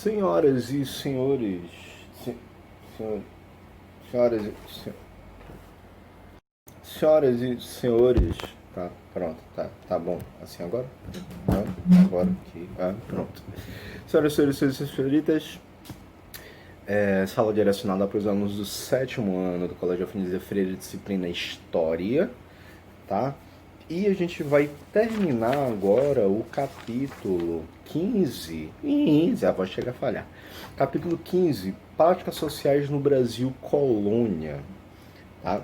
Senhoras e senhores, se- senhor- senhoras e senhoras e senhores, tá, pronto, tá bom, assim agora? Agora aqui, pronto. Senhoras e senhores, senhoritas, sala direcionada para os alunos do sétimo ano do Colégio Afonso Freire, disciplina História, tá? E a gente vai terminar agora o capítulo 15, a voz chega a falhar. Capítulo 15, Práticas Sociais no Brasil Colônia, tá?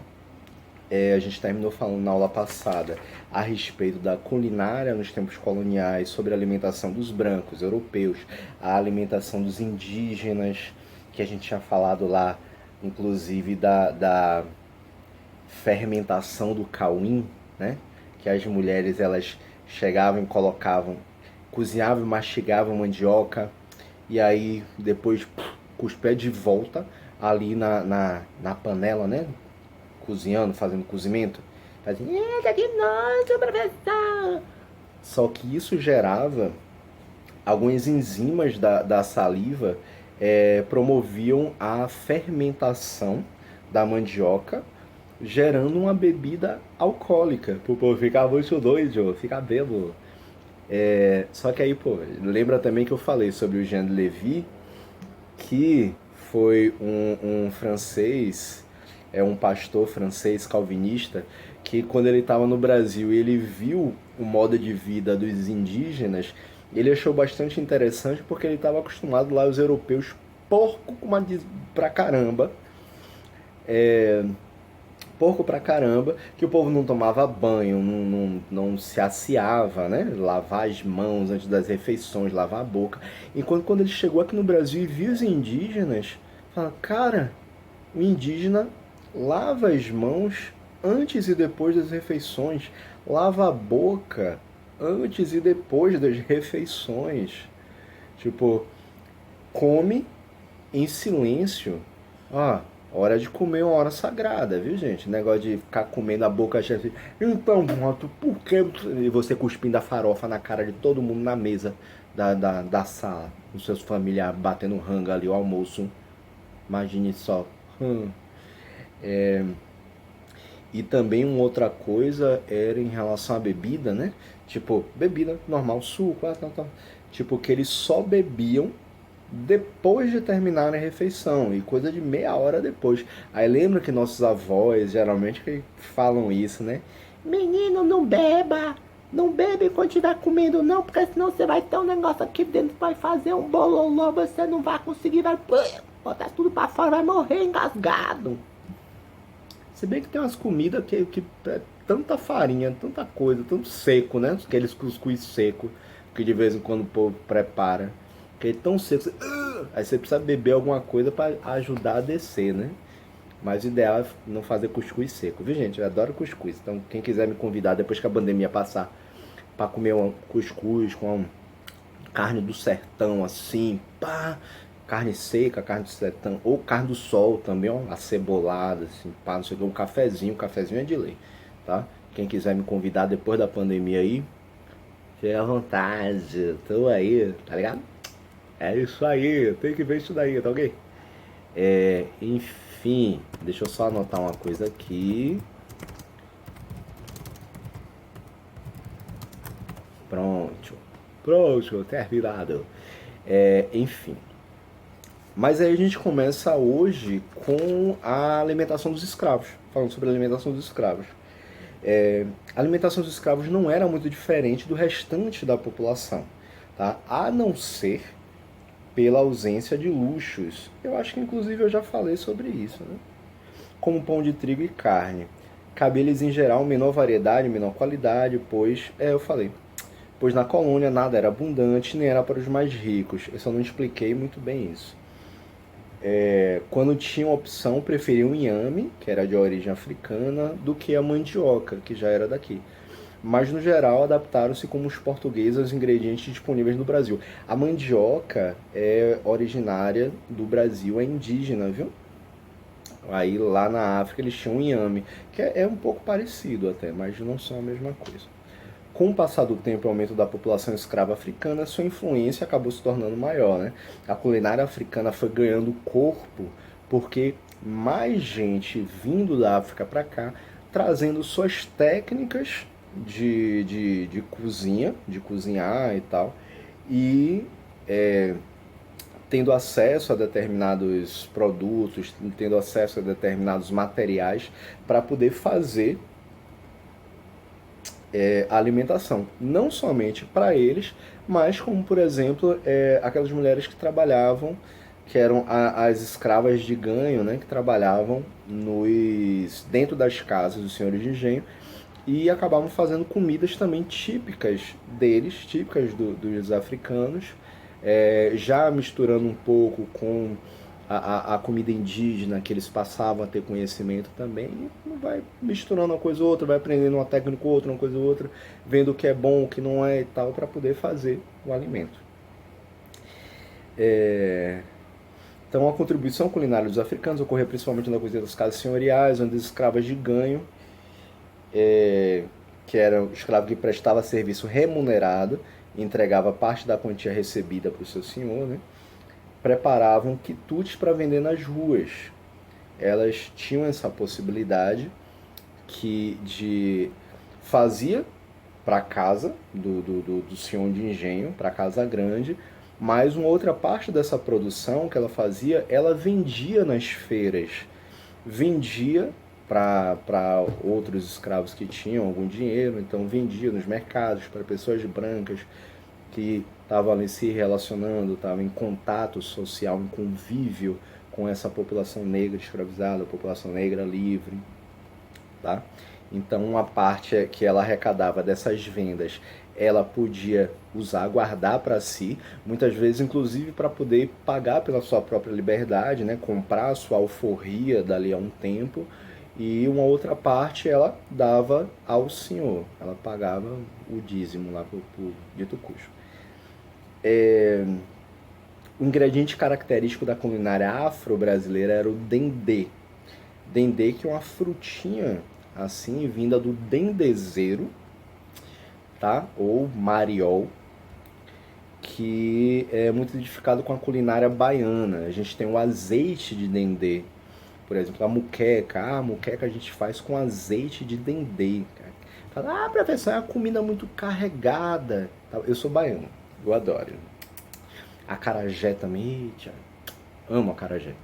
A gente terminou falando na aula passada a respeito da culinária nos tempos coloniais, sobre a alimentação dos brancos, europeus, a alimentação dos indígenas, que a gente tinha falado lá, inclusive da fermentação do cauim, né? Que as mulheres elas chegavam e colocavam, cozinhavam e mastigavam mandioca, e aí depois cuspia de volta ali na panela, né? Cozinhando, fazendo cozimento. Fazendo, eita que nojo, professor! Só que isso gerava algumas enzimas da saliva, promoviam a fermentação da mandioca, gerando uma bebida alcoólica. O povo ficar muito doido, ficar bêbado. Só que aí, pô, lembra também que eu falei sobre o Jean de Lévy, que foi um francês, um pastor francês calvinista, que quando ele estava no Brasil ele viu o modo de vida dos indígenas, ele achou bastante interessante porque ele estava acostumado lá, os europeus, porco pra caramba, porco pra caramba, que o povo não tomava banho, não se asseava, né? Lavar as mãos antes das refeições, lavar a boca. Enquanto quando ele chegou aqui no Brasil e viu os indígenas, fala, cara, o indígena lava as mãos antes e depois das refeições, lava a boca antes e depois das refeições. Tipo, come em silêncio. Ah, hora de comer é uma hora sagrada, viu, gente? Negócio de ficar comendo a boca cheia assim. Então, Moto, por que e você cuspindo a farofa na cara de todo mundo na mesa da sala? Os seus familiares batendo ranga ali, o almoço. Imagine só. E também uma outra coisa era em relação à bebida, né? Tipo, bebida normal, suco, tal. Tipo, que eles só bebiam depois de terminar a refeição, e coisa de meia hora depois. Aí lembra que nossos avós geralmente que falam isso, né? Menino, não beba! Não bebe enquanto estiver comendo não, porque senão você vai ter um negócio aqui dentro, vai fazer um bololô, você não vai conseguir, vai botar tudo pra fora, vai morrer engasgado. Se bem que tem umas comidas que é tanta farinha, tanta coisa, tanto seco, né? Aqueles cuscuz seco que de vez em quando o povo prepara. Que é tão seco, aí você precisa beber alguma coisa para ajudar a descer, né? Mas o ideal é não fazer cuscuz seco, viu, gente? Eu adoro cuscuz. Então, quem quiser me convidar depois que a pandemia passar para comer um cuscuz com carne do sertão, assim, pá, carne seca, carne do sertão, ou carne do sol também, ó, acebolada, assim, pá, não sei o que, um cafezinho é de lei, tá? Quem quiser me convidar depois da pandemia aí, fique à vontade, tô aí, tá ligado? É isso aí, tem que ver isso daí, tá ok? Enfim, deixa eu só anotar uma coisa aqui. Pronto, pronto, terminado. Enfim, mas aí a gente começa hoje com a alimentação dos escravos, falando sobre a alimentação dos escravos. A alimentação dos escravos não era muito diferente do restante da população, tá? A não ser pela ausência de luxos. Eu acho que inclusive eu já falei sobre isso, né? Como pão de trigo e carne. Cabia-lhes em geral menor variedade, menor qualidade, pois, eu falei, pois na colônia nada era abundante nem era para os mais ricos. Eu só não expliquei muito bem isso. Quando tinham opção, preferiam o inhame, que era de origem africana, do que a mandioca, que já era daqui. Mas no geral adaptaram-se como os portugueses aos ingredientes disponíveis no Brasil. A mandioca é originária do Brasil, é indígena, viu? Aí lá na África eles tinham o inhame, que é um pouco parecido até, mas não são a mesma coisa. Com o passar do tempo e o aumento da população escrava africana, sua influência acabou se tornando maior, né? A culinária africana foi ganhando corpo porque mais gente vindo da África para cá, trazendo suas técnicas de cozinha, de cozinhar e tal, e tendo acesso a determinados produtos, tendo acesso a determinados materiais para poder fazer a alimentação. Não somente para eles, mas como, por exemplo, aquelas mulheres que trabalhavam, que eram as escravas de ganho, né, que trabalhavam dentro das casas dos senhores de engenho e acabavam fazendo comidas também típicas deles, típicas dos africanos, já misturando um pouco com a comida indígena que eles passavam a ter conhecimento também, e vai misturando uma coisa ou outra, vai aprendendo uma técnica ou outra, uma coisa ou outra, vendo o que é bom, o que não é e tal, para poder fazer o alimento. Então a contribuição culinária dos africanos ocorreu principalmente na cozinha das casas senhoriais, onde as escravas de ganho, que era o escravo que prestava serviço remunerado, entregava parte da quantia recebida para o seu senhor, né? Preparavam quitutes para vender nas ruas. Elas tinham essa possibilidade de fazia para casa do senhor de engenho, para casa grande, mas uma outra parte dessa produção que ela fazia, ela vendia nas feiras, vendia para outros escravos que tinham algum dinheiro, então vendia nos mercados para pessoas brancas que estavam ali se relacionando, estavam em contato social, em convívio com essa população negra escravizada, a população negra livre, tá? Então uma parte que ela arrecadava dessas vendas, ela podia usar, guardar para si, muitas vezes inclusive para poder pagar pela sua própria liberdade, né? Comprar a sua alforria dali a um tempo, e uma outra parte ela dava ao senhor, ela pagava o dízimo lá por dito cujo. O ingrediente característico da culinária afro-brasileira era o dendê. Dendê, que é uma frutinha assim, vinda do dendezeiro, tá? Ou mariol, que é muito identificado com a culinária baiana. A gente tem o azeite de dendê, por exemplo, a muqueca. A muqueca a gente faz com azeite de dendê. Fala, professor, é uma comida muito carregada. Eu sou baiano, eu adoro. Acarajé também, amo acarajé.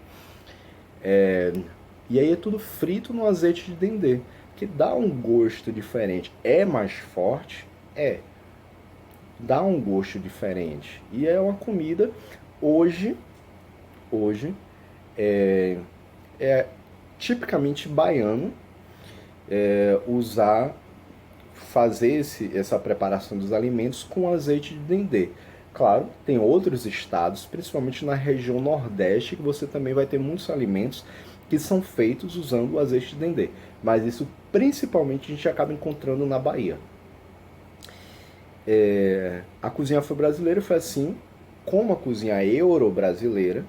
E aí é tudo frito no azeite de dendê, que dá um gosto diferente. É mais forte? Dá um gosto diferente. E é uma comida, hoje é tipicamente baiano fazer essa preparação dos alimentos com azeite de dendê. Claro, tem outros estados, principalmente na região nordeste, que você também vai ter muitos alimentos que são feitos usando o azeite de dendê. Mas isso principalmente a gente acaba encontrando na Bahia. A cozinha afro-brasileira foi assim, como a cozinha euro-brasileira,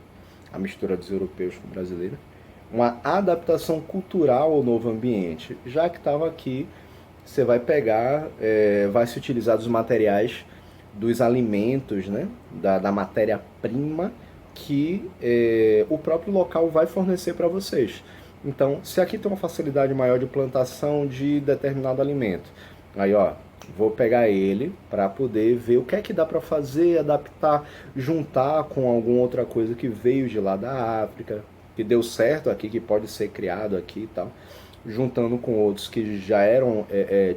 a mistura dos europeus com brasileira, uma adaptação cultural ao novo ambiente. Já que estava aqui, você vai pegar, vai se utilizar dos materiais, dos alimentos, né, da matéria-prima que o próprio local vai fornecer para vocês. Então, se aqui tem uma facilidade maior de plantação de determinado alimento, aí vou pegar ele para poder ver o que é que dá para fazer, adaptar, juntar com alguma outra coisa que veio de lá da África, que deu certo aqui, que pode ser criado aqui e tal, juntando com outros que já eram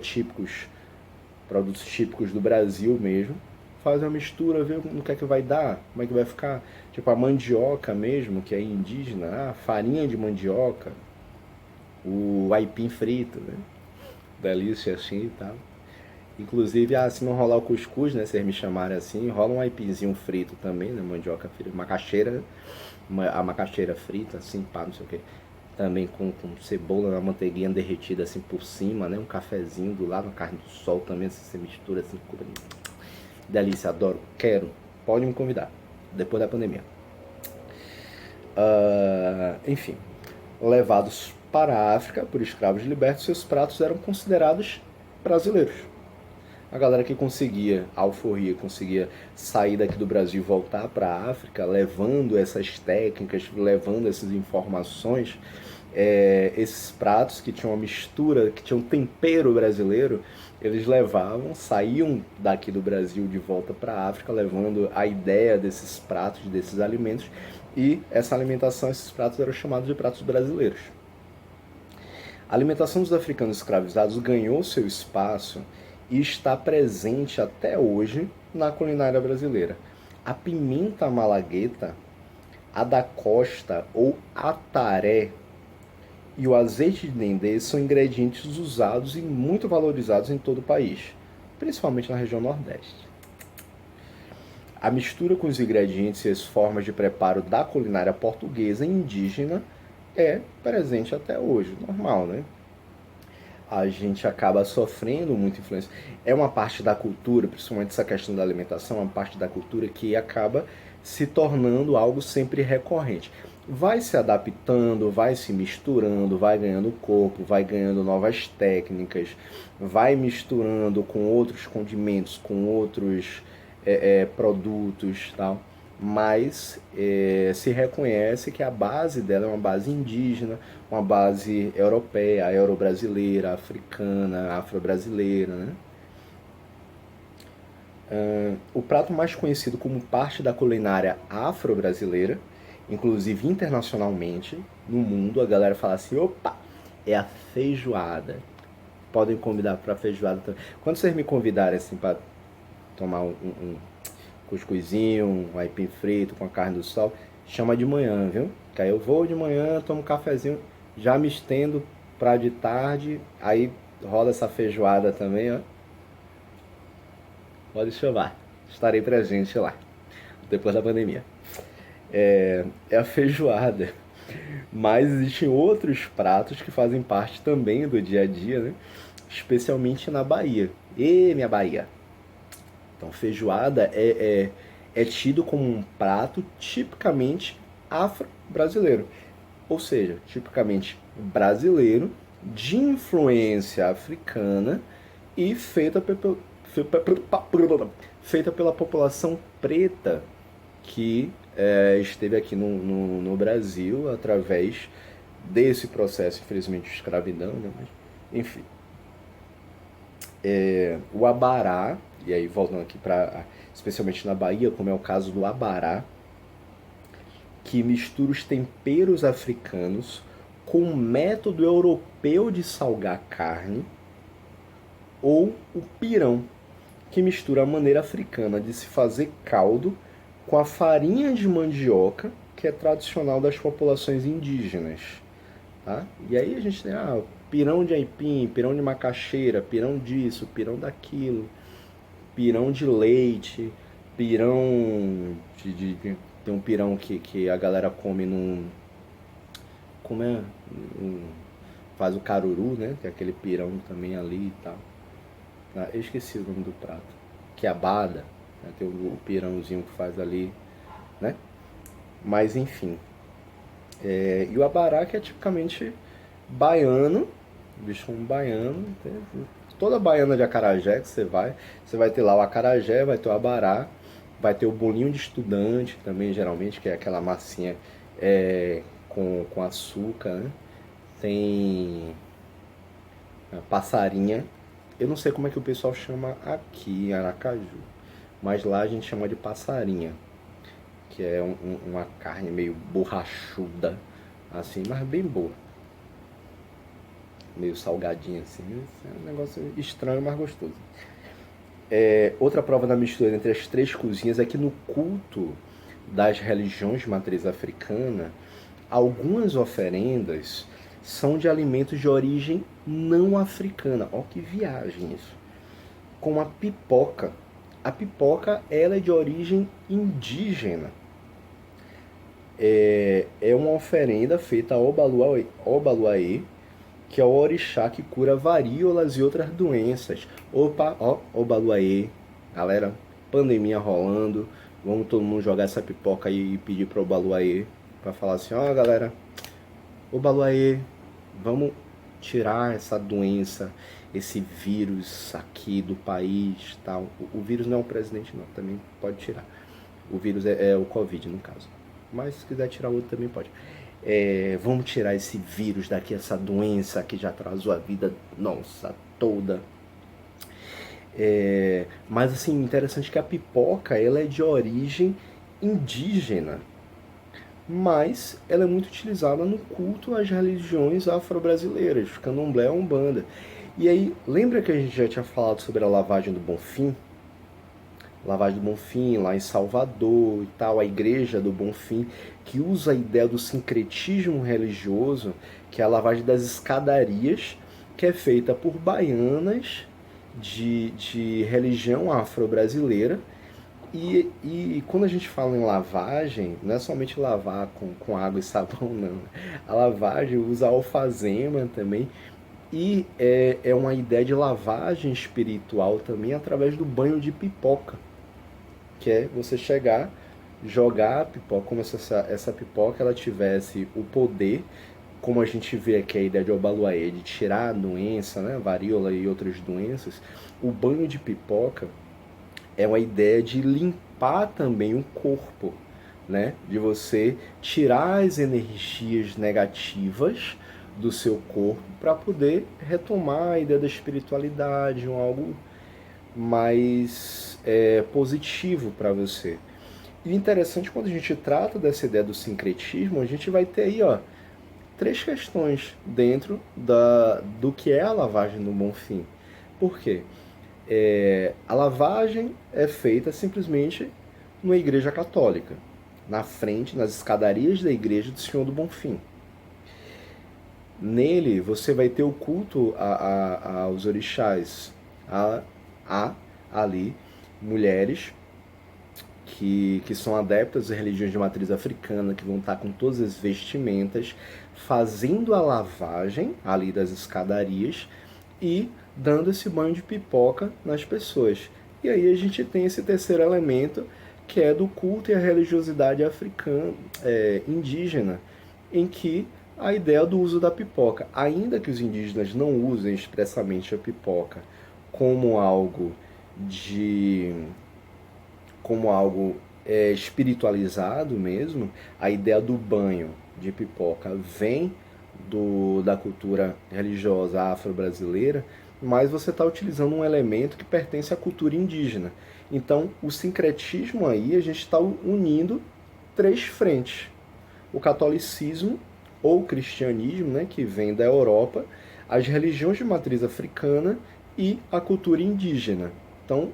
típicos, produtos típicos do Brasil mesmo, faz uma mistura, vê no que é que vai dar, como é que vai ficar. Tipo a mandioca mesmo, que é indígena, a farinha de mandioca, o aipim frito, né? Delícia assim e tal. Inclusive, se não rolar o cuscuz, né, vocês me chamarem assim, rola um aipinzinho frito também, né, mandioca frita, macaxeira, a macaxeira frita, assim, pá, não sei o que. Também com cebola, uma manteiguinha derretida assim por cima, né, um cafezinho do lado, uma carne do sol também, assim, você mistura assim, delícia, adoro, quero, pode me convidar, depois da pandemia. Enfim, levados para a África por escravos libertos, seus pratos eram considerados brasileiros. A galera que conseguia, a alforria, conseguia sair daqui do Brasil e voltar para a África, levando essas técnicas, levando essas informações, esses pratos que tinham uma mistura, que tinham um tempero brasileiro, eles levavam, saíam daqui do Brasil de volta para a África, levando a ideia desses pratos, desses alimentos, e essa alimentação, esses pratos eram chamados de pratos brasileiros. A alimentação dos africanos escravizados ganhou seu espaço e está presente até hoje na culinária brasileira. A pimenta malagueta, a da costa ou ataré e o azeite de dendê são ingredientes usados e muito valorizados em todo o país, principalmente na região Nordeste. A mistura com os ingredientes e as formas de preparo da culinária portuguesa e indígena é presente até hoje, normal, né? A gente acaba sofrendo muita influência. É uma parte da cultura, principalmente essa questão da alimentação, é uma parte da cultura que acaba se tornando algo sempre recorrente. Vai se adaptando, vai se misturando, vai ganhando corpo, vai ganhando novas técnicas, vai misturando com outros condimentos, com outros produtos, tal. Mas se reconhece que a base dela é uma base indígena, uma base europeia, euro-brasileira, africana, afro-brasileira, né? O prato mais conhecido como parte da culinária afro-brasileira, inclusive internacionalmente, no mundo, a galera fala assim, opa, é a feijoada. Podem convidar para feijoada também. Quando vocês me convidarem assim para tomar um cuscuzinho, um aipim frito com a carne do sol, chama de manhã, viu? Que aí eu vou de manhã, tomo um cafezinho, já me estendo pra de tarde, aí rola essa feijoada também, ó. Pode chamar, estarei presente lá, depois da pandemia. É a feijoada. Mas existem outros pratos que fazem parte também do dia a dia, né? Especialmente na Bahia. E minha Bahia! Então, feijoada é tido como um prato tipicamente afro-brasileiro. Ou seja, tipicamente brasileiro, de influência africana e feita pela população preta que esteve aqui no Brasil através desse processo, infelizmente, de escravidão, né? Mas, enfim. O abará, e aí voltando aqui para especialmente na Bahia, como é o caso do abará, que mistura os temperos africanos com o método europeu de salgar carne, ou o pirão, que mistura a maneira africana de se fazer caldo com a farinha de mandioca, que é tradicional das populações indígenas. Tá? E aí a gente tem pirão de aipim, pirão de macaxeira, pirão disso, pirão daquilo, pirão de leite, pirão tem um pirão que a galera come como é? Faz o caruru, né? Tem aquele pirão também ali e tal. Eu esqueci o nome do prato. Quiabada, né? Tem o pirãozinho que faz ali, né? Mas enfim. E o abará, que é tipicamente baiano, bicho baiano. Toda baiana de acarajé que você vai ter lá o acarajé, vai ter o abará, vai ter o bolinho de estudante também, geralmente, que é aquela massinha com açúcar, né? Tem a passarinha. Eu não sei como é que o pessoal chama aqui em Aracaju, mas lá a gente chama de passarinha, que é uma carne meio borrachuda, assim, mas bem boa. Meio salgadinha assim, é um negócio estranho, mas gostoso. Outra prova da mistura entre as três cozinhas é que no culto das religiões de matriz africana, algumas oferendas são de alimentos de origem não africana. Ó que viagem isso. Como a pipoca. A pipoca, ela é de origem indígena. É uma oferenda feita a Obaluaê, que é o orixá que cura varíolas e outras doenças. Opa, ó, Obaluaê. Galera, pandemia rolando. Vamos todo mundo jogar essa pipoca aí e pedir para o Obaluaê. Para falar assim, ó galera, Obaluaê, vamos tirar essa doença, esse vírus aqui do país, tal. O vírus não é o presidente não, também pode tirar. O vírus é o Covid no caso. Mas se quiser tirar outro também pode. Vamos tirar esse vírus daqui, essa doença que já atrasou a vida nossa toda. Mas assim, interessante que a pipoca ela é de origem indígena, mas ela é muito utilizada no culto às religiões afro-brasileiras, candomblé, umbanda. E aí, lembra que a gente já tinha falado sobre a lavagem do Bonfim? Lavagem do Bonfim, lá em Salvador e tal, a igreja do Bonfim, que usa a ideia do sincretismo religioso, que é a lavagem das escadarias, que é feita por baianas de religião afro-brasileira. E quando a gente fala em lavagem, não é somente lavar com água e sabão, não. A lavagem usa alfazema também. E é uma ideia de lavagem espiritual também através do banho de pipoca, que é você chegar, jogar a pipoca, como se essa pipoca ela tivesse o poder, como a gente vê aqui a ideia de Obaluayê, de tirar a doença, né, varíola e outras doenças. O banho de pipoca é uma ideia de limpar também o corpo, né? De você tirar as energias negativas do seu corpo para poder retomar a ideia da espiritualidade, algo mais positivo para você. E interessante, quando a gente trata dessa ideia do sincretismo, a gente vai ter aí, ó, 3 questões dentro do que é a lavagem do Bonfim. Por quê? A lavagem é feita simplesmente numa igreja católica, na frente, nas escadarias da igreja do Senhor do Bonfim. Nele você vai ter o culto aos orixás. Há ali mulheres que são adeptas às religiões de matriz africana, que vão estar com todas as vestimentas, fazendo a lavagem ali das escadarias e dando esse banho de pipoca nas pessoas. E aí a gente tem esse terceiro elemento, que é do culto e a religiosidade africana, indígena, em que a ideia do uso da pipoca, ainda que os indígenas não usem expressamente a pipoca como algo espiritualizado mesmo, a ideia do banho de pipoca vem da cultura religiosa afro-brasileira, mas você está utilizando um elemento que pertence à cultura indígena. Então, o sincretismo aí, a gente está unindo 3 frentes. O catolicismo, ou o cristianismo, né, que vem da Europa, as religiões de matriz africana e a cultura indígena. Então,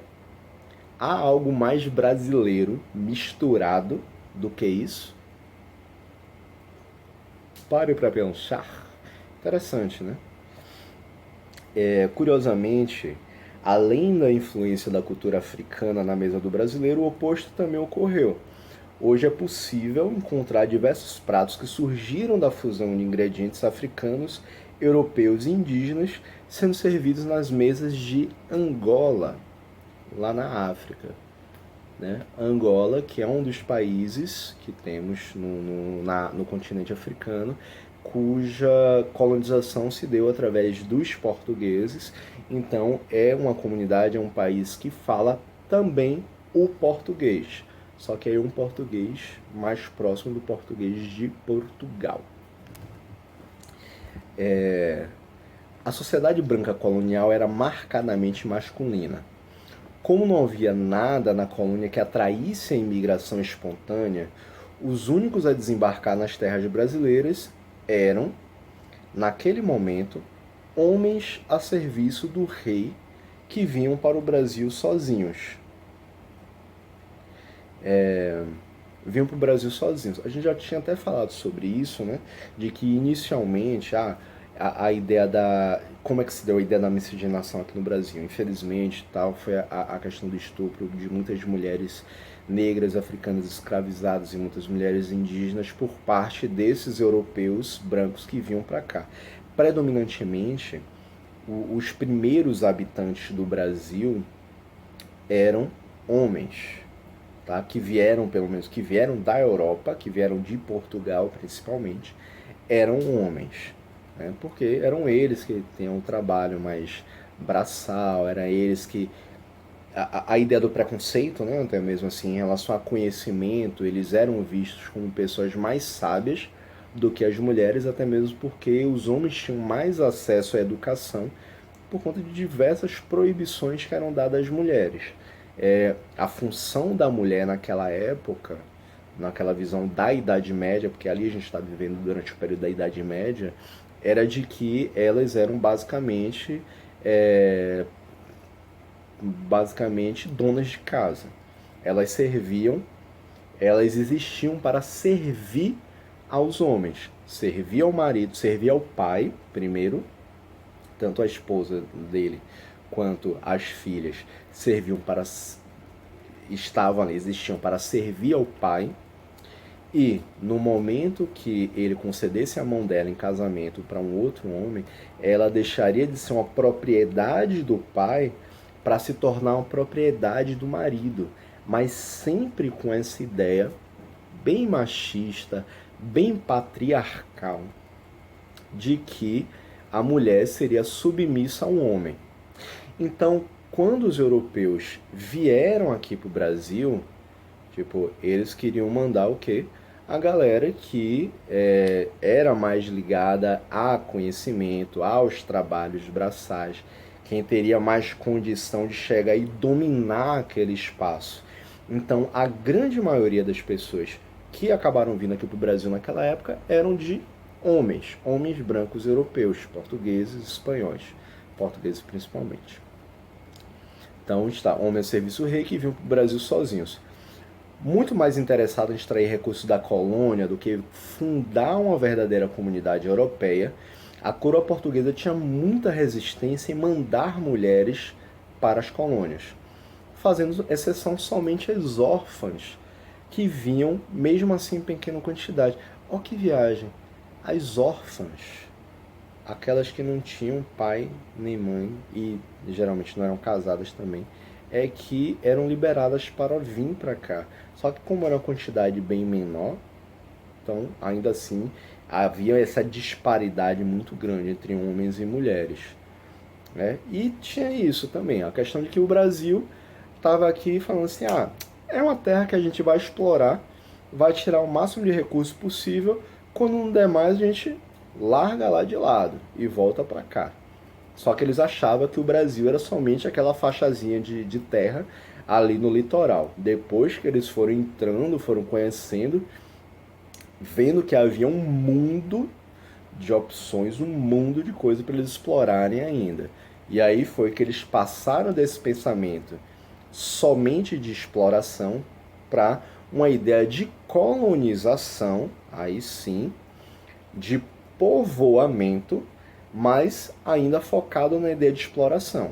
há algo mais brasileiro misturado do que isso? Pare para pensar. Interessante, né? Curiosamente, além da influência da cultura africana na mesa do brasileiro, o oposto também ocorreu. Hoje é possível encontrar diversos pratos que surgiram da fusão de ingredientes africanos, europeus e indígenas sendo servidos nas mesas de Angola, lá na África. Né? Angola, que é um dos países que temos no continente africano, cuja colonização se deu através dos portugueses. Então é uma comunidade, é um país que fala também o português, só que é um português mais próximo do português de Portugal. A sociedade branca colonial era marcadamente masculina. Como não havia nada na colônia que atraísse a imigração espontânea, os únicos a desembarcar nas terras brasileiras eram, naquele momento, homens a serviço do rei que vinham para o Brasil sozinhos. Vinham para o Brasil sozinhos. A gente já tinha até falado sobre isso, né? De que inicialmente a ideia da... Como é que se deu a ideia da miscigenação aqui no Brasil? Infelizmente, tal, foi a questão do estupro de muitas mulheres negras, africanas escravizadas e muitas mulheres indígenas por parte desses europeus brancos que vinham para cá. Predominantemente, os primeiros habitantes do Brasil eram homens, tá? Que vieram, pelo menos, que vieram da Europa, que vieram de Portugal principalmente, eram homens. né? Porque eram eles que tinham um trabalho mais braçal, eram eles que a ideia do preconceito, né, até mesmo assim, em relação a conhecimento, eles eram vistos como pessoas mais sábias do que as mulheres, até mesmo porque os homens tinham mais acesso à educação por conta de diversas proibições que eram dadas às mulheres. A função da mulher naquela época, naquela visão da Idade Média, porque ali a gente está vivendo durante o período da Idade Média, era de que elas eram basicamente donas de casa. Elas serviam, elas existiam para servir aos homens, servir ao marido, servir ao pai, primeiro, tanto a esposa dele quanto as filhas serviam para estavam ali, existiam para servir ao pai. E no momento que ele concedesse a mão dela em casamento para um outro homem, ela deixaria de ser uma propriedade do pai para se tornar uma propriedade do marido, mas sempre com essa ideia bem machista, bem patriarcal, de que a mulher seria submissa ao homem. Então, quando os europeus vieram aqui para o Brasil, tipo, eles queriam mandar o quê? A galera que era mais ligada a conhecimento, aos trabalhos braçais, quem teria mais condição de chegar e dominar aquele espaço. Então, a grande maioria das pessoas que acabaram vindo aqui para o Brasil naquela época eram de homens brancos europeus, portugueses, espanhóis, portugueses principalmente. Então, está homens a serviço rei que vinham para o Brasil sozinhos. Muito mais interessado em extrair recursos da colônia do que fundar uma verdadeira comunidade europeia, a coroa portuguesa tinha muita resistência em mandar mulheres para as colônias, fazendo exceção somente às órfãs, que vinham mesmo assim em pequena quantidade. Olha que viagem! As órfãs, aquelas que não tinham pai nem mãe e geralmente não eram casadas também, é que eram liberadas para vir para cá. Só que como era uma quantidade bem menor, então ainda assim havia essa disparidade muito grande entre homens e mulheres, né? E tinha isso também, a questão de que o Brasil estava aqui falando assim, é uma terra que a gente vai explorar, vai tirar o máximo de recursos possível, quando não der mais a gente larga lá de lado e volta para cá. Só que eles achavam que o Brasil era somente aquela faixazinha de terra ali no litoral. Depois que eles foram entrando, foram conhecendo, vendo que havia um mundo de opções, um mundo de coisas para eles explorarem ainda. E aí foi que eles passaram desse pensamento somente de exploração para uma ideia de colonização, aí sim, de povoamento, mas ainda focado na ideia de exploração.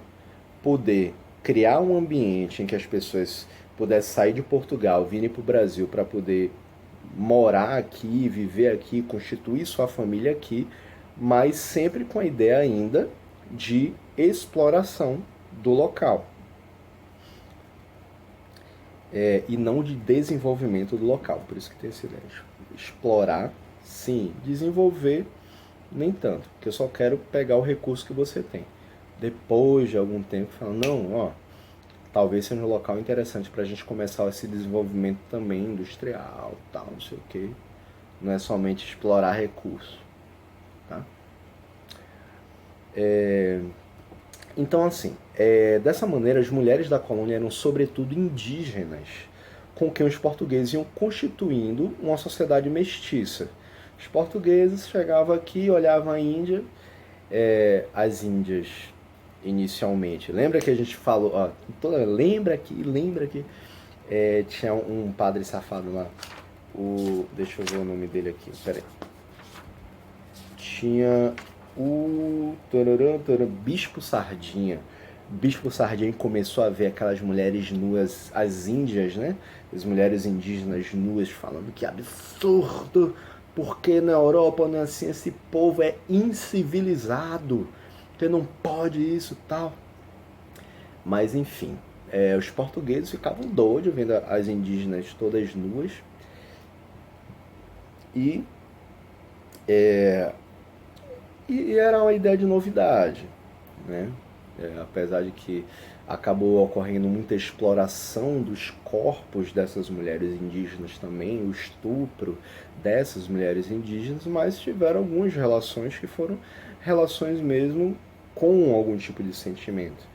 Poder criar um ambiente em que as pessoas pudessem sair de Portugal, virem para o Brasil para poder morar aqui, viver aqui, constituir sua família aqui, mas sempre com a ideia ainda de exploração do local. E não de desenvolvimento do local, por isso que tem essa ideia. Explorar, sim, desenvolver, nem tanto, porque eu só quero pegar o recurso que você tem. Depois de algum tempo, falando, não, ó, talvez seja um local interessante para a gente começar esse desenvolvimento também industrial, tal, não sei o que. Não é somente explorar recurso, tá? Então, assim, dessa maneira, as mulheres da colônia eram sobretudo indígenas, com quem os portugueses iam constituindo uma sociedade mestiça. Os portugueses chegavam aqui, olhavam a Índia, as índias inicialmente. Lembra que a gente falou, lembra que tinha um padre safado lá, deixa eu ver o nome dele aqui, peraí. Tinha o Bispo Sardinha. Bispo Sardinha começou a ver aquelas mulheres nuas, as índias, né? As mulheres indígenas nuas, falando que absurdo, porque na Europa não é assim, esse povo é incivilizado, que não pode isso tal. Mas enfim, os portugueses ficavam doidos vendo as indígenas todas nuas E era uma ideia de novidade, né? Apesar de que acabou ocorrendo muita exploração dos corpos dessas mulheres indígenas também, o estupro dessas mulheres indígenas, mas tiveram algumas relações que foram relações mesmo com algum tipo de sentimento.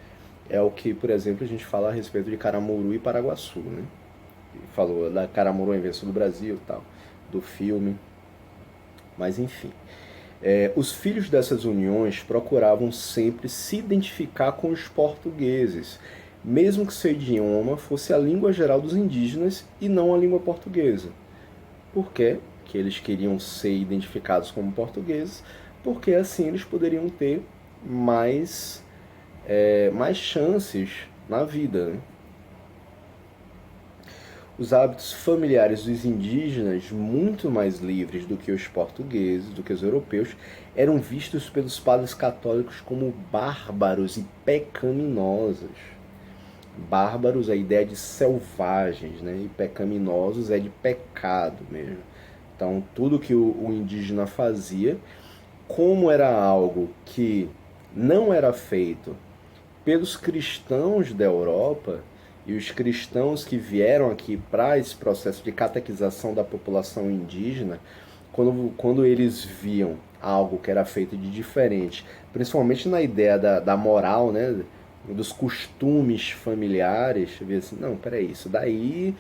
É o que, por exemplo, a gente fala a respeito de Caramuru e Paraguaçu, né? Falou da Caramuru, a invenção do Brasil e tal, do filme. Mas enfim. Os filhos dessas uniões procuravam sempre se identificar com os portugueses, mesmo que seu idioma fosse a língua geral dos indígenas e não a língua portuguesa. Por quê? Que eles queriam ser identificados como portugueses, porque assim eles poderiam ter mais chances na vida, né? Os hábitos familiares dos indígenas, muito mais livres do que os portugueses, do que os europeus, eram vistos pelos padres católicos como bárbaros e pecaminosos. Bárbaros é a ideia de selvagens, né? E pecaminosos é de pecado mesmo. Então, tudo que o indígena fazia, como era algo que não era feito pelos cristãos da Europa, e os cristãos que vieram aqui para esse processo de catequização da população indígena, quando eles viam algo que era feito de diferente, principalmente na ideia da moral, né, dos costumes familiares, via assim, não, peraí, isso daí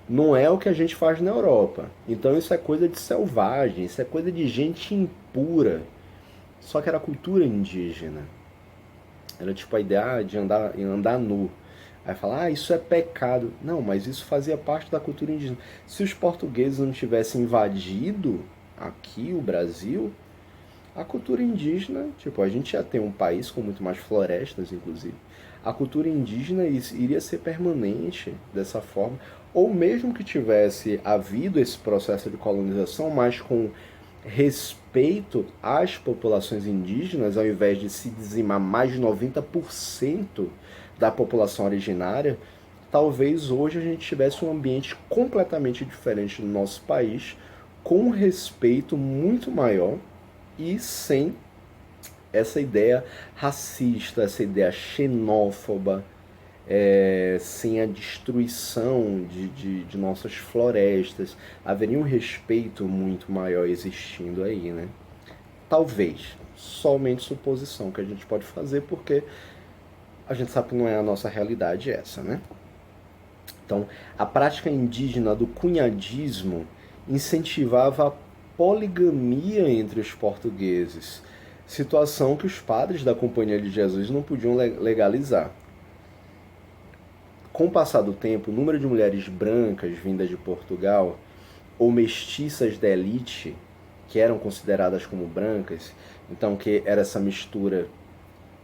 não é o que a gente faz na Europa. Então isso é coisa de selvagem, isso é coisa de gente impura. Só que era cultura indígena. Era tipo a ideia de andar nu. Aí fala, isso é pecado. Não, mas isso fazia parte da cultura indígena. Se os portugueses não tivessem invadido aqui o Brasil, a cultura indígena, tipo, a gente já tem um país com muito mais florestas, inclusive. A cultura indígena iria ser permanente dessa forma. Ou mesmo que tivesse havido esse processo de colonização, mas com respeito às populações indígenas, ao invés de se dizimar mais de 90% da população originária, talvez hoje a gente tivesse um ambiente completamente diferente no nosso país, com um respeito muito maior e sem essa ideia racista, essa ideia xenófoba, sem a destruição de nossas florestas. Haveria um respeito muito maior existindo aí, né? Talvez, somente suposição que a gente pode fazer, porque a gente sabe que não é a nossa realidade essa, né? Então, a prática indígena do cunhadismo incentivava a poligamia entre os portugueses, situação que os padres da Companhia de Jesus não podiam legalizar. Com o passar do tempo, o número de mulheres brancas vindas de Portugal, ou mestiças da elite, que eram consideradas como brancas, então que era essa mistura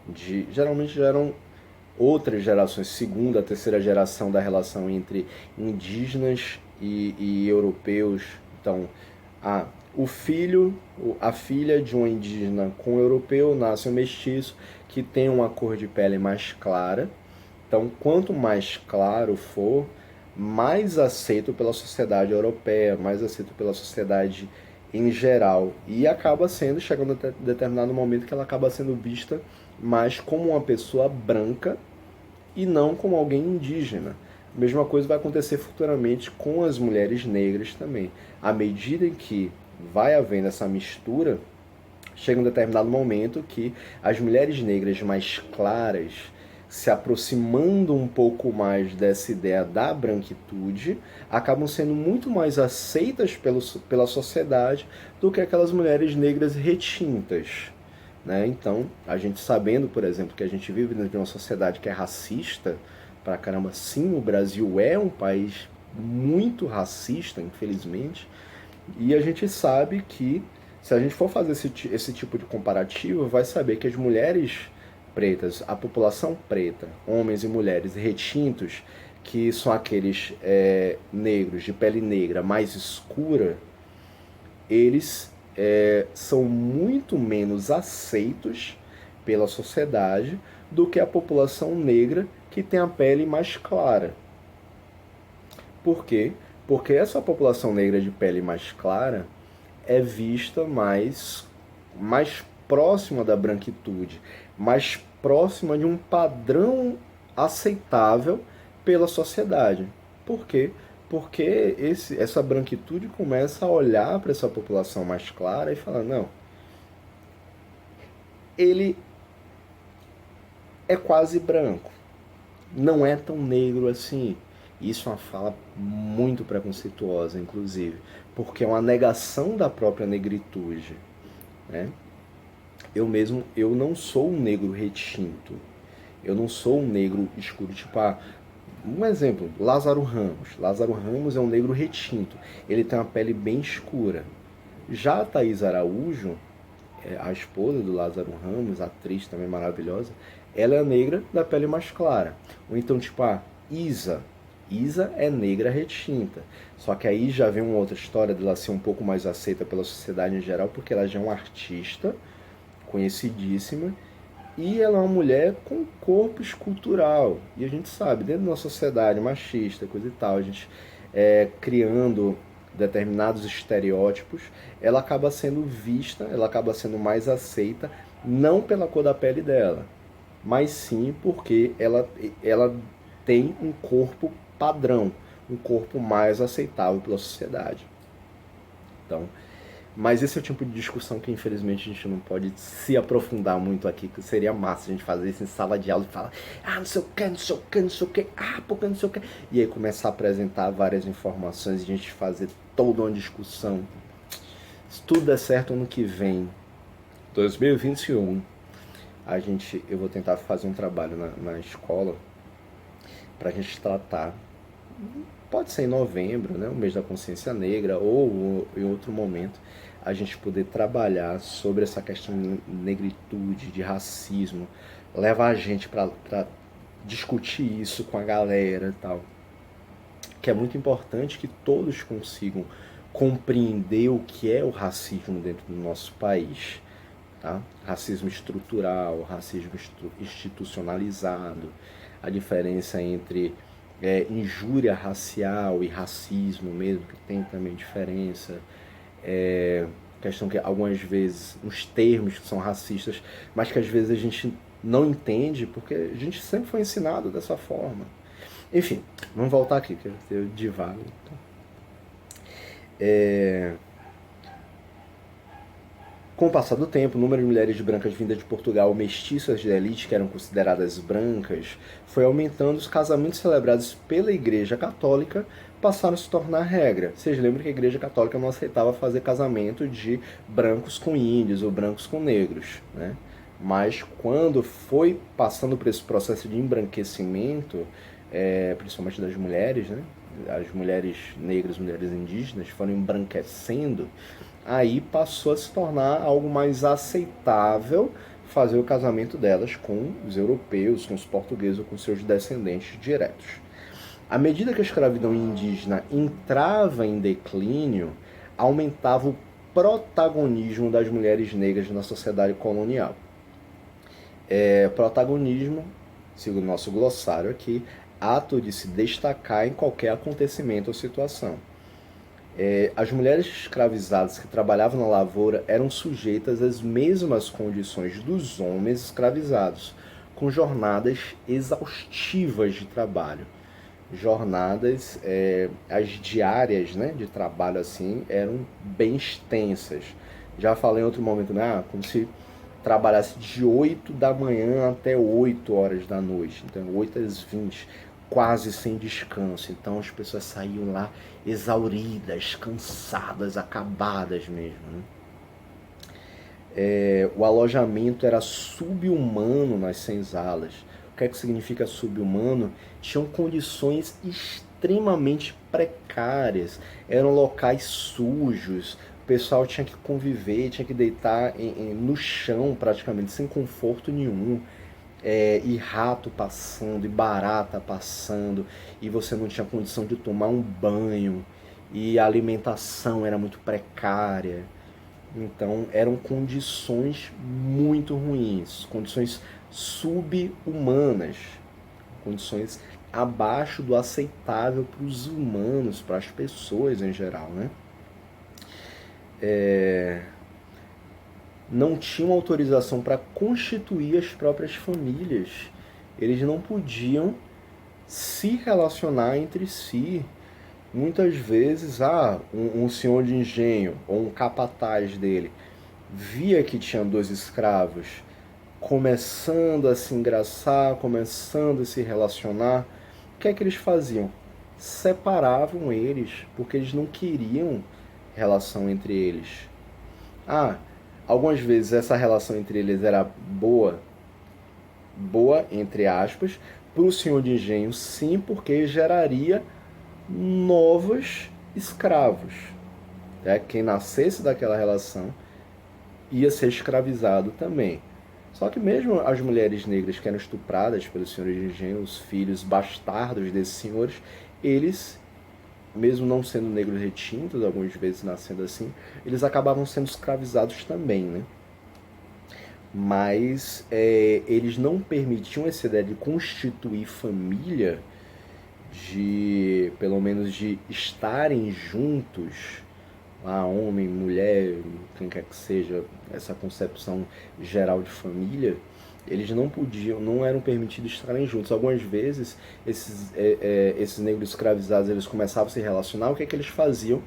de... Geralmente já eram outras gerações, segunda, terceira geração da relação entre indígenas e europeus. Então, a filha de um indígena com um europeu nasce um mestiço que tem uma cor de pele mais clara. Então, quanto mais claro for, mais aceito pela sociedade europeia, mais aceito pela sociedade em geral. E acaba sendo, chegando a determinado momento, que ela acaba sendo vista mais como uma pessoa branca e não como alguém indígena. A mesma coisa vai acontecer futuramente com as mulheres negras também. À medida em que vai havendo essa mistura, chega um determinado momento que as mulheres negras mais claras, se aproximando um pouco mais dessa ideia da branquitude, acabam sendo muito mais aceitas pela sociedade do que aquelas mulheres negras retintas. Né? Então, a gente sabendo, por exemplo, que a gente vive dentro de uma sociedade que é racista, pra caramba, sim, o Brasil é um país muito racista, infelizmente, e a gente sabe que, se a gente for fazer esse tipo de comparativo, vai saber que as mulheres pretas, a população preta, homens e mulheres retintos, que são aqueles negros de pele negra mais escura, eles são muito menos aceitos pela sociedade do que a população negra que tem a pele mais clara. Por quê? Porque essa população negra de pele mais clara é vista mais próxima da branquitude, mas próxima de um padrão aceitável pela sociedade. Por quê? Porque essa branquitude começa a olhar para essa população mais clara e falar, não, ele é quase branco, não é tão negro assim. Isso é uma fala muito preconceituosa, inclusive, porque é uma negação da própria negritude, né? Eu não sou um negro retinto, eu não sou um negro escuro, tipo, um exemplo, Lázaro Ramos. Lázaro Ramos é um negro retinto, ele tem uma pele bem escura. Já a Thaís Araújo, a esposa do Lázaro Ramos, atriz também maravilhosa, ela é negra da pele mais clara. Ou então, tipo, Isa. Isa é negra retinta. Só que aí já vem uma outra história dela ser um pouco mais aceita pela sociedade em geral, porque ela já é uma artista conhecidíssima e ela é uma mulher com corpo escultural. E a gente sabe, dentro de uma sociedade machista, coisa e tal, a gente criando determinados estereótipos, ela acaba sendo vista, ela acaba sendo mais aceita, não pela cor da pele dela, mas sim porque ela tem um corpo padrão, um corpo mais aceitável pela sociedade. Então, mas esse é o tipo de discussão que infelizmente a gente não pode se aprofundar muito aqui, que seria massa a gente fazer isso em sala de aula e falar, não sei o que, não sei o que, não sei o que, porque não sei o que. E aí começar a apresentar várias informações e a gente fazer toda uma discussão. Se tudo der certo ano que vem, 2021, eu vou tentar fazer um trabalho na escola pra gente tratar. Pode ser em novembro, né, o mês da consciência negra, ou em outro momento, a gente poder trabalhar sobre essa questão de negritude, de racismo, levar a gente para discutir isso com a galera e tal. Que é muito importante que todos consigam compreender o que é o racismo dentro do nosso país. Tá? Racismo estrutural, racismo institucionalizado, a diferença entre injúria racial e racismo mesmo, que tem também diferença. Questão que algumas vezes, uns termos que são racistas, mas que às vezes a gente não entende, porque a gente sempre foi ensinado dessa forma. Enfim, vamos voltar aqui, que eu divago. Com o passar do tempo, o número de mulheres brancas vindas de Portugal, mestiças de elite que eram consideradas brancas, foi aumentando. Os casamentos celebrados pela Igreja Católica passaram a se tornar regra. Vocês lembram que a Igreja Católica não aceitava fazer casamento de brancos com índios ou brancos com negros, né? Mas quando foi passando por esse processo de embranquecimento, principalmente das mulheres, né? As mulheres negras, mulheres indígenas foram embranquecendo, aí passou a se tornar algo mais aceitável fazer o casamento delas com os europeus, com os portugueses ou com seus descendentes diretos. À medida que a escravidão indígena entrava em declínio, aumentava o protagonismo das mulheres negras na sociedade colonial. Protagonismo, segundo o nosso glossário aqui, ato de se destacar em qualquer acontecimento ou situação. As mulheres escravizadas que trabalhavam na lavoura eram sujeitas às mesmas condições dos homens escravizados, com jornadas exaustivas de trabalho. Jornadas, as diárias, né, de trabalho assim, eram bem extensas. Já falei em outro momento, né, como se trabalhasse de 8 da manhã até 8 horas da noite, então 8 às 20, quase sem descanso. Então as pessoas saíam lá exauridas, cansadas, acabadas mesmo, né? O alojamento era sub-humano nas senzalas. O que é que significa sub-humano? Tinham condições extremamente precárias, eram locais sujos, o pessoal tinha que conviver, tinha que deitar no chão praticamente, sem conforto nenhum. E rato passando, e barata passando, e você não tinha condição de tomar um banho, e a alimentação era muito precária. Então eram condições muito ruins, condições sub-humanas, condições abaixo do aceitável para os humanos, para as pessoas em geral, né? não tinham autorização para constituir as próprias famílias. Eles não podiam se relacionar entre si. Muitas vezes, um senhor de engenho ou um capataz dele via que tinha dois escravos começando a se engraçar, começando a se relacionar. O que é que eles faziam? Separavam eles, porque eles não queriam relação entre eles. Algumas vezes essa relação entre eles era boa entre aspas, para o senhor de engenho sim, porque geraria novos escravos. Quem nascesse daquela relação ia ser escravizado também. Só que mesmo as mulheres negras que eram estupradas pelos senhores de engenho, os filhos bastardos desses senhores, eles, mesmo não sendo negros retintos, algumas vezes nascendo assim, eles acabavam sendo escravizados também, né? Mas eles não permitiam essa ideia de constituir família, de pelo menos de estarem juntos, homem, mulher, quem quer que seja, essa concepção geral de família, eles não podiam, não eram permitidos estarem juntos. Algumas vezes esses negros escravizados, eles começavam a se relacionar. O que é que eles faziam?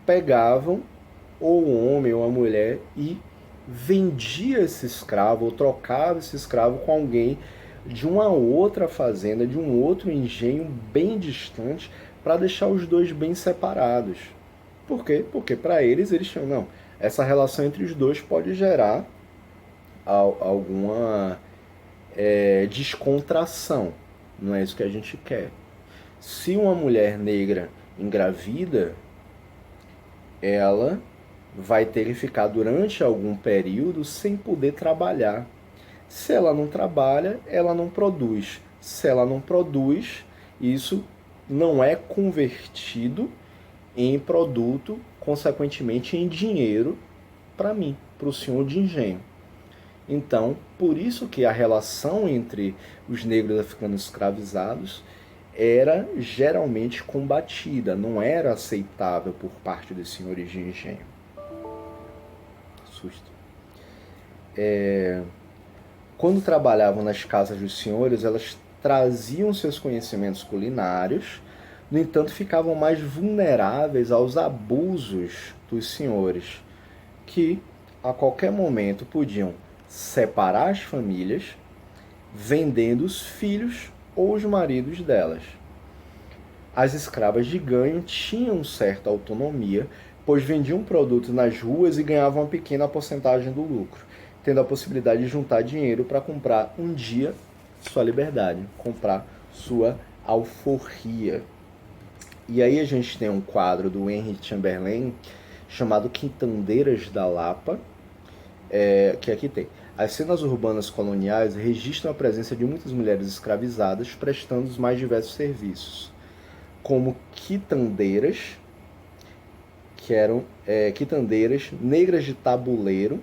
Pegavam ou o homem ou a mulher e vendia esse escravo ou trocava esse escravo com alguém de uma outra fazenda, de um outro engenho bem distante, para deixar os dois bem separados. Por quê? Porque para eles tinham, não, essa relação entre os dois pode gerar alguma descontração. Não é isso que a gente quer. Se uma mulher negra engravida, ela vai ter que ficar durante algum período sem poder trabalhar. Se ela não trabalha, ela não produz. Se ela não produz, isso não é convertido em produto, consequentemente em dinheiro para mim, para o senhor de engenho. Então, por isso que a relação entre os negros africanos escravizados era geralmente combatida, não era aceitável por parte dos senhores de engenho. Susto. Quando trabalhavam nas casas dos senhores, elas traziam seus conhecimentos culinários, no entanto, ficavam mais vulneráveis aos abusos dos senhores, que a qualquer momento podiam separar as famílias, vendendo os filhos ou os maridos delas. As escravas de ganho tinham certa autonomia, pois vendiam produtos nas ruas e ganhavam uma pequena porcentagem do lucro, tendo a possibilidade de juntar dinheiro para comprar um dia sua liberdade, comprar sua alforria. E aí a gente tem um quadro do Henry Chamberlain chamado Quitandeiras da Lapa, que aqui tem. As cenas urbanas coloniais registram a presença de muitas mulheres escravizadas prestando os mais diversos serviços, como quitandeiras, que eram quitandeiras, negras de tabuleiro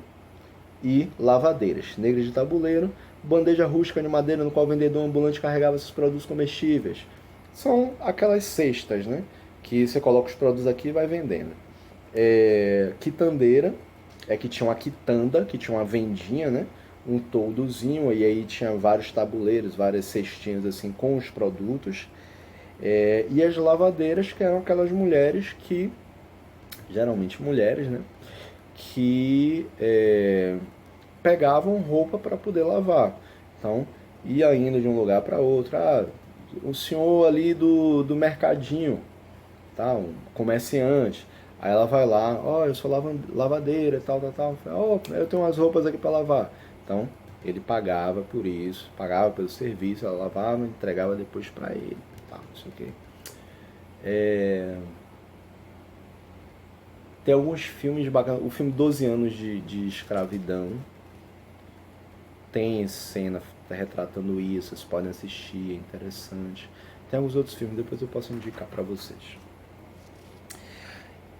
e lavadeiras. Negras de tabuleiro, bandeja rústica de madeira no qual o vendedor ambulante carregava seus produtos comestíveis. São aquelas cestas, né? Que você coloca os produtos aqui e vai vendendo. Quitandeira que tinha uma quitanda, que tinha uma vendinha, né? Um toldozinho, e aí tinha vários tabuleiros, várias cestinhas assim com os produtos. E as lavadeiras, que eram aquelas mulheres que, geralmente mulheres, né? Que pegavam roupa para poder lavar. Então, ia indo de um lugar para outro. O senhor ali do mercadinho, tá? Um comerciante. Aí ela vai lá, eu sou lavadeira, tal. Eu tenho umas roupas aqui para lavar. Então, ele pagava por isso, pagava pelo serviço, ela lavava e entregava depois para ele. Tá, não sei o quê. Tem alguns filmes bacanas. O filme 12 anos de escravidão tem cena retratando isso, vocês podem assistir, é interessante. Tem alguns outros filmes, depois eu posso indicar para vocês.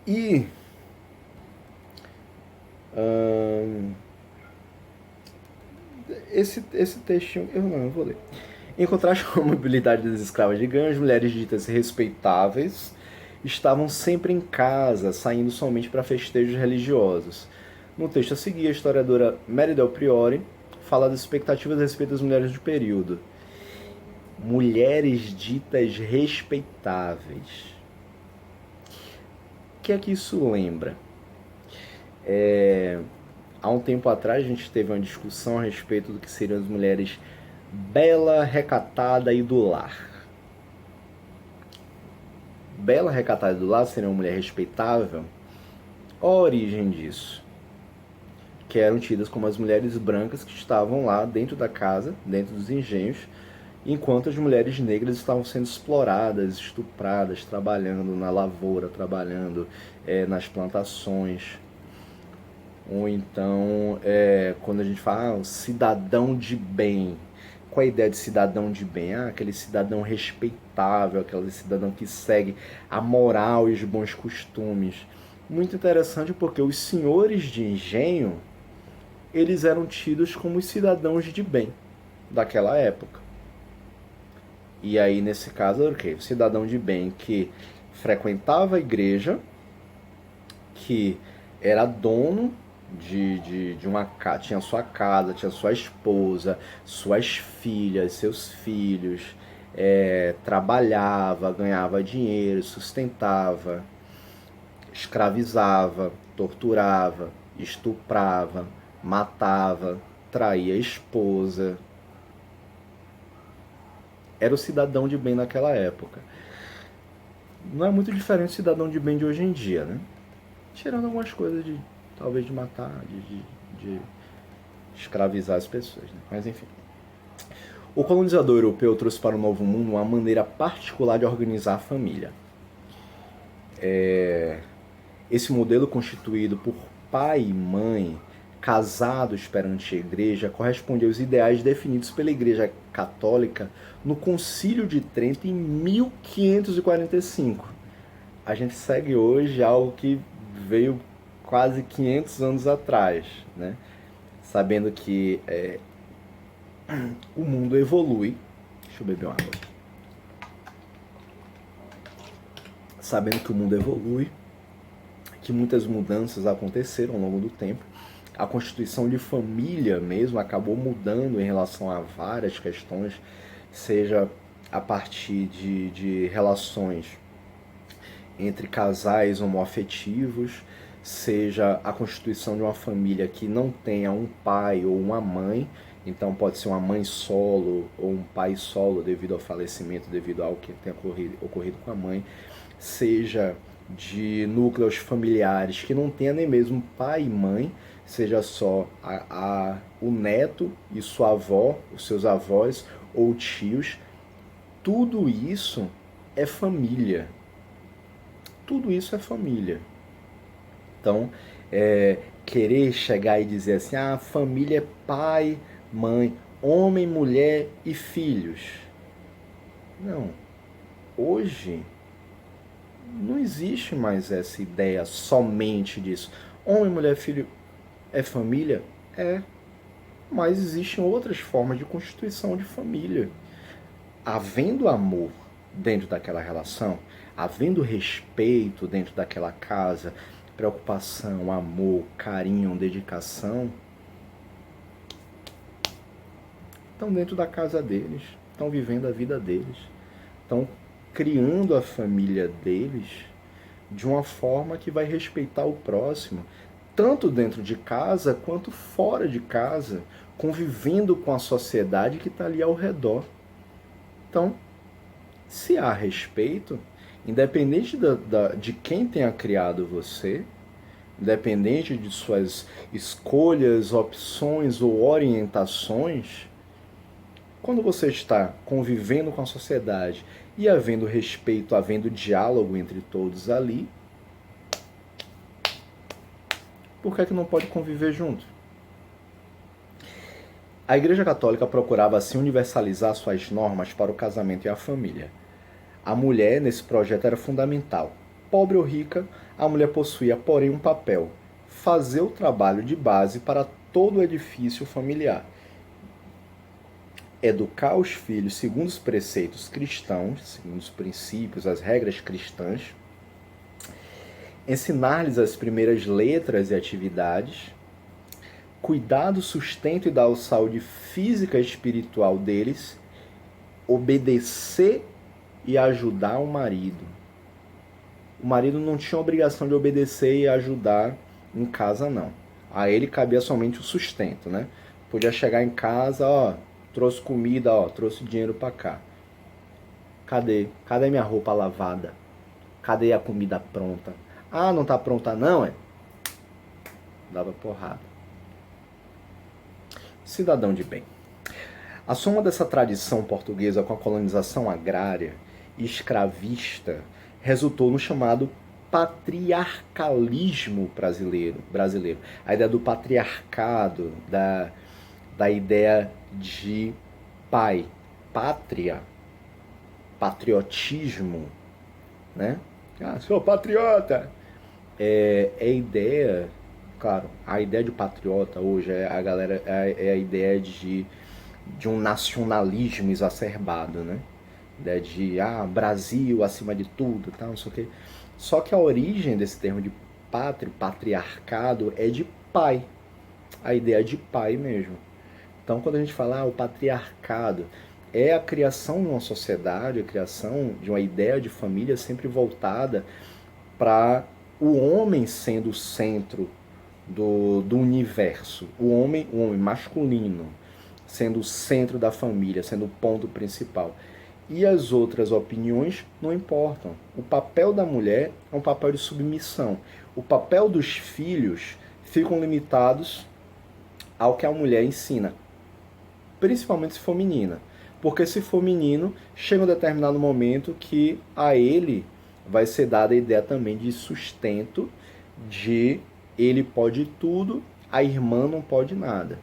E esse textinho, eu não vou ler. Em contraste com a mobilidade das escravas de ganho, as mulheres ditas respeitáveis estavam sempre em casa, saindo somente para festejos religiosos. No texto a seguir, a historiadora Mary Del Priore fala das expectativas a respeito das mulheres do período. Mulheres ditas respeitáveis. O que é que isso lembra? Há um tempo atrás a gente teve uma discussão a respeito do que seriam as mulheres bela, recatada e do lar. Bela, recatada e do lar seria uma mulher respeitável? A origem disso, que eram tidas como as mulheres brancas que estavam lá dentro da casa, dentro dos engenhos, enquanto as mulheres negras estavam sendo exploradas, estupradas, trabalhando na lavoura, trabalhando nas plantações. Ou então, quando a gente fala cidadão de bem, qual é a ideia de cidadão de bem? Aquele cidadão respeitável, aquele cidadão que segue a moral e os bons costumes. Muito interessante porque os senhores de engenho, eles eram tidos como os cidadãos de bem daquela época. E aí, nesse caso, era o quê? O cidadão de bem que frequentava a igreja, que era dono de uma casa, tinha sua casa, tinha sua esposa, suas filhas, seus filhos, trabalhava, ganhava dinheiro, sustentava, escravizava, torturava, estuprava, matava, traía a esposa. Era o cidadão de bem naquela época. Não é muito diferente do cidadão de bem de hoje em dia, né? Tirando algumas coisas de talvez de matar, de escravizar as pessoas, né? Mas enfim. O colonizador europeu trouxe para o Novo Mundo uma maneira particular de organizar a família. Esse modelo constituído por pai e mãe, casados perante a igreja, corresponde aos ideais definidos pela Igreja Católica no Concílio de Trento em 1545. A gente segue hoje algo que veio quase 500 anos atrás, né? Sabendo que o mundo evolui. Deixa eu beber uma água. Sabendo que o mundo evolui, que muitas mudanças aconteceram ao longo do tempo. A constituição de família mesmo acabou mudando em relação a várias questões, seja a partir de relações entre casais homoafetivos, seja a constituição de uma família que não tenha um pai ou uma mãe, então pode ser uma mãe solo ou um pai solo devido ao falecimento, devido ao que tenha ocorrido com a mãe, seja de núcleos familiares que não tenha nem mesmo pai e mãe, seja só o neto e sua avó, os seus avós ou tios. Tudo isso é família. Tudo isso é família. Então, querer chegar e dizer assim, família é pai, mãe, homem, mulher e filhos. Não. Hoje não existe mais essa ideia somente disso. Homem, mulher, filho é família? Mas existem outras formas de constituição de família. Havendo amor dentro daquela relação, havendo respeito dentro daquela casa, preocupação, amor, carinho, dedicação, estão dentro da casa deles, estão vivendo a vida deles, estão criando a família deles de uma forma que vai respeitar o próximo, tanto dentro de casa quanto fora de casa, convivendo com a sociedade que está ali ao redor. Então, se há respeito, independente de quem tenha criado você, independente de suas escolhas, opções ou orientações, quando você está convivendo com a sociedade e havendo respeito, havendo diálogo entre todos ali, por que não pode conviver junto? A Igreja Católica procurava assim universalizar suas normas para o casamento e a família. A mulher nesse projeto era fundamental. Pobre ou rica, a mulher possuía, porém, um papel: fazer o trabalho de base para todo o edifício familiar. Educar os filhos segundo os preceitos cristãos, segundo os princípios, as regras cristãs, ensinar-lhes as primeiras letras e atividades, cuidar do sustento e da saúde física e espiritual deles, obedecer e ajudar o marido. O marido não tinha obrigação de obedecer e ajudar em casa, não. A ele cabia somente o sustento, né? Podia chegar em casa, ó, trouxe comida, ó, trouxe dinheiro pra cá. Cadê? Cadê minha roupa lavada? Cadê a comida pronta? Ah, não tá pronta não, é? Dava porrada. Cidadão de bem. A soma dessa tradição portuguesa com a colonização agrária e escravista resultou no chamado patriarcalismo brasileiro. A ideia do patriarcado, da ideia de pai, pátria, patriotismo, né? Ah, sou patriota! É a ideia, claro, a ideia de patriota hoje é a ideia de um nacionalismo exacerbado, né? A ideia de Brasil acima de tudo, tal, não sei o quê. Só que a origem desse termo de pátria, patriarcado, é de pai. A ideia de pai mesmo. Então, quando a gente fala o patriarcado, é a criação de uma sociedade, a criação de uma ideia de família sempre voltada para o homem sendo o centro do universo. O homem masculino sendo o centro da família, sendo o ponto principal. E as outras opiniões não importam. O papel da mulher é um papel de submissão. O papel dos filhos ficam limitados ao que a mulher ensina, principalmente se for menina. Porque se for menino, chega um determinado momento que a ele vai ser dada a ideia também de sustento, de ele pode tudo, a irmã não pode nada.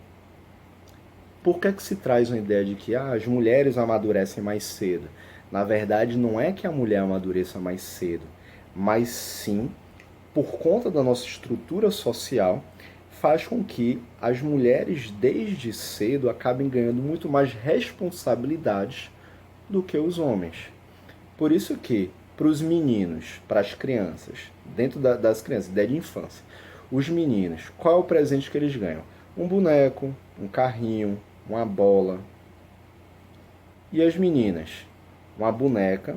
Por que se traz uma ideia de que as mulheres amadurecem mais cedo? Na verdade, não é que a mulher amadureça mais cedo, mas sim, por conta da nossa estrutura social, faz com que as mulheres desde cedo acabem ganhando muito mais responsabilidades do que os homens. Por isso que, para os meninos, para as crianças, dentro das crianças, ideia de infância, os meninos, qual é o presente que eles ganham? Um boneco, um carrinho, uma bola. E as meninas? Uma boneca,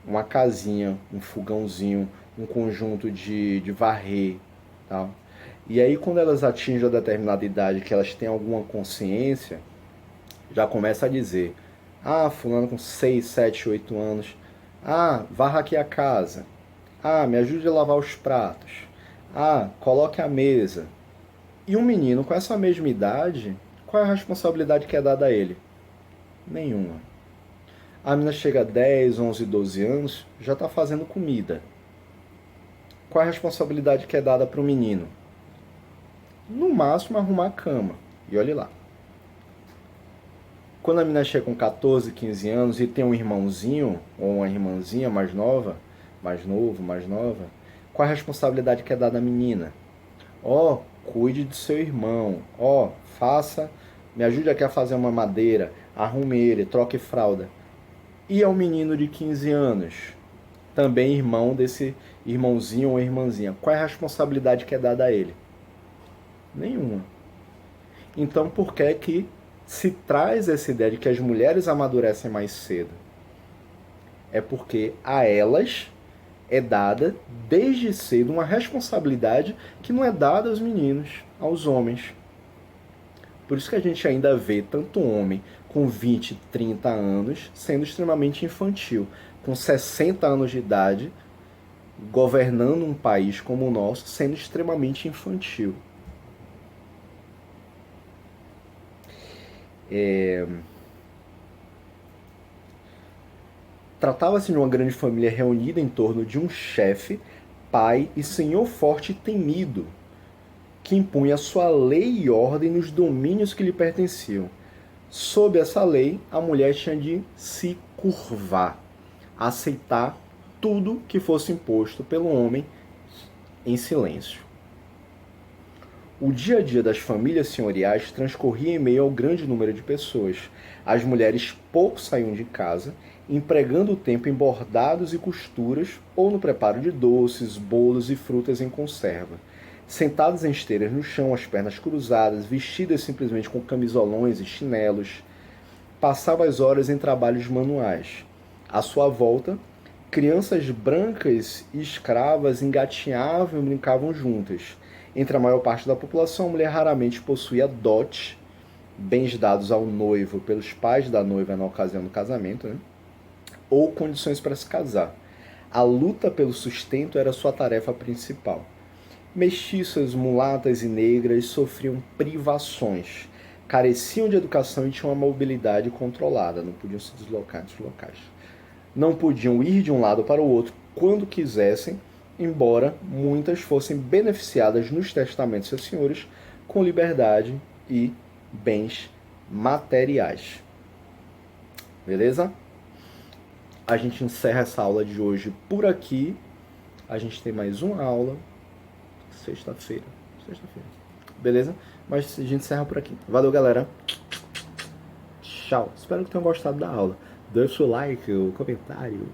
uma casinha, um fogãozinho, um conjunto de varrer, tal. E aí, quando elas atingem a determinada idade, que elas têm alguma consciência, já começa a dizer: fulano com 6, 7, 8 anos, varra aqui a casa, me ajude a lavar os pratos, coloque a mesa. E um menino com essa mesma idade, qual é a responsabilidade que é dada a ele? Nenhuma. A menina chega a 10, 11, 12 anos, já está fazendo comida. Qual é a responsabilidade que é dada para o menino? No máximo, arrumar a cama. E olhe lá. Quando a menina chega com 14, 15 anos e tem um irmãozinho ou uma irmãzinha mais nova, mais novo, mais nova, qual é a responsabilidade que é dada à menina? Cuide do seu irmão. Me ajude aqui a fazer uma madeira, arrume ele, troque fralda. E é um menino de 15 anos, também irmão desse irmãozinho ou irmãzinha. Qual é a responsabilidade que é dada a ele? Nenhuma. Então, por que se traz essa ideia de que as mulheres amadurecem mais cedo? É porque a elas é dada desde cedo uma responsabilidade que não é dada aos meninos, aos homens. Por isso que a gente ainda vê tanto homem com 20, 30 anos sendo extremamente infantil, com 60 anos de idade, governando um país como o nosso, sendo extremamente infantil. Tratava-se de uma grande família reunida em torno de um chefe, pai e senhor forte e temido, que impunha sua lei e ordem nos domínios que lhe pertenciam. Sob essa lei, a mulher tinha de se curvar, aceitar tudo que fosse imposto pelo homem em silêncio. O dia a dia das famílias senhoriais transcorria em meio ao grande número de pessoas. As mulheres pouco saíam de casa, empregando o tempo em bordados e costuras ou no preparo de doces, bolos e frutas em conserva. sentadas em esteiras no chão, as pernas cruzadas, vestidas simplesmente com camisolões e chinelos, passavam as horas em trabalhos manuais. À sua volta, crianças brancas e escravas engatinhavam e brincavam juntas. Entre a maior parte da população, a mulher raramente possuía dote, bens dados ao noivo pelos pais da noiva na ocasião do casamento, né? Ou condições para se casar. A luta pelo sustento era sua tarefa principal. Mestiças, mulatas e negras sofriam privações, careciam de educação e tinham uma mobilidade controlada, não podiam se deslocar entre locais. Não podiam ir de um lado para o outro quando quisessem, embora muitas fossem beneficiadas nos testamentos de seus senhores com liberdade e bens materiais. Beleza? A gente encerra essa aula de hoje por aqui. A gente tem mais uma aula sexta-feira. Beleza? Mas a gente encerra por aqui. Valeu, galera. Tchau. Espero que tenham gostado da aula. Deixa o like, o comentário.